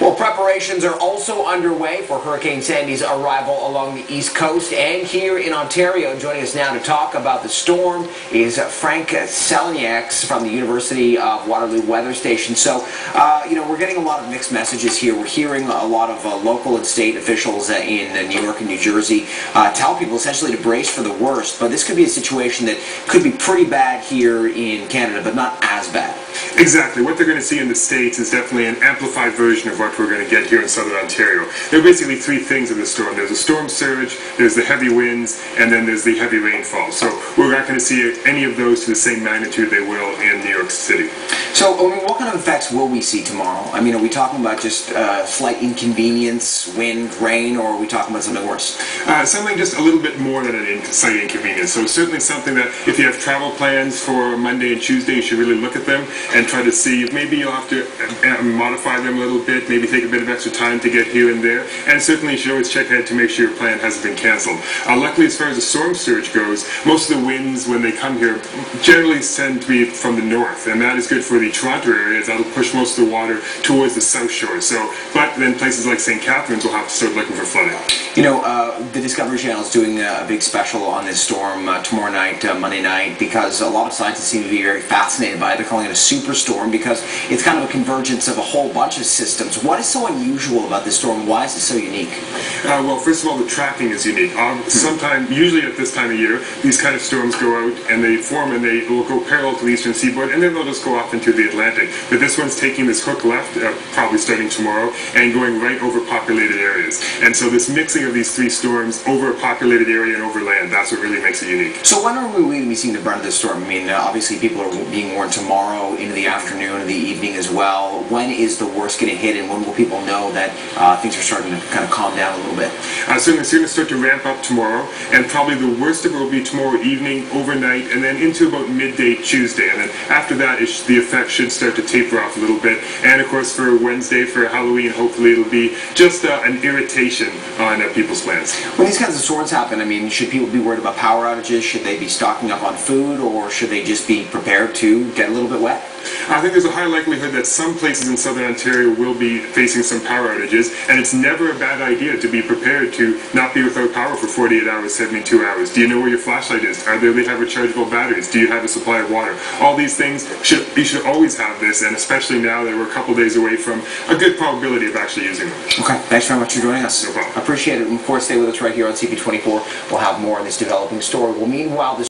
Well, preparations are also underway for Hurricane Sandy's arrival along the East Coast and here in Ontario. Joining us now to talk about the storm is Frank Selniaks from the University of Waterloo Weather Station. So, we're getting a lot of mixed messages here. We're hearing a lot of local and state officials in New York and New Jersey tell people essentially to brace for the worst, but this could be a situation that could be pretty bad here in Canada, but not as bad. Exactly. What they're going to see in the States is definitely an amplified version of what we're going to get here in southern Ontario. There are basically three things in the storm. There's a storm surge, there's the heavy winds, and then there's the heavy rainfall. So we're not going to see any of those to the same magnitude they will in New York City. So, what kind of effects will we see tomorrow? I mean, are we talking about just slight inconvenience, wind, rain, or are we talking about something worse? Something just a little bit more than a slight inconvenience. So certainly something that if you have travel plans for Monday and Tuesday, you should really look at them and try to see if maybe you'll have to modify them a little bit, maybe take a bit of extra time to get here and there. And certainly you should always check ahead to make sure your plan hasn't been canceled. Luckily, as far as the storm surge goes, most of the winds when they come here generally tend to be from the north, and that is good for the Toronto area, as that'll push most of the water towards the south shore. So, but then places like St. Catharines will have to start looking for flooding. The Discovery Channel is doing a big special on this storm tomorrow night, Monday night, because a lot of scientists seem to be very fascinated by it. They're calling it a superstorm because it's kind of a convergence of a whole bunch of systems. What is so unusual about this storm? Why is it so unique? Well, first of all, the tracking is unique. Usually at this time of year, these kind of storms go out and they form and they will go parallel to the eastern seaboard, and then they'll just go off into the Atlantic. But this one's taking this hook left, probably starting tomorrow, and going right over populated areas. And so this mixing of these three storms over a populated area and over land, that's what really makes it unique. So when are we going to be seeing the brunt of this storm? I mean, obviously people are being warned tomorrow into the afternoon and the evening as well. When is the worst going to hit, and when will people know that things are starting to kind of calm down a little bit? So it's going to start to ramp up tomorrow, and probably the worst of it will be tomorrow evening, overnight, and then into about midday Tuesday. And then after that, the effect should start to taper off a little bit. And of course, for Wednesday, for Halloween, hopefully it'll be just an irritation on people's plans. When these kinds of storms happen, I mean, should people be worried about power outages? Should they be stocking up on food, or should they just be prepared to get a little bit wet? I think there's a high likelihood that some places in southern Ontario will be facing some power outages, and it's never a bad idea to be prepared to not be without power for 48 hours, 72 hours. Do you know where your flashlight is? Do they have rechargeable batteries? Do you have a supply of water? All these things, you should always have this, and especially now that we're a couple days away from a good probability of actually using them. Okay, thanks very much for joining us. No problem. I appreciate it, and of course stay with us right here on CP24. We'll have more on this developing story. Well, meanwhile, this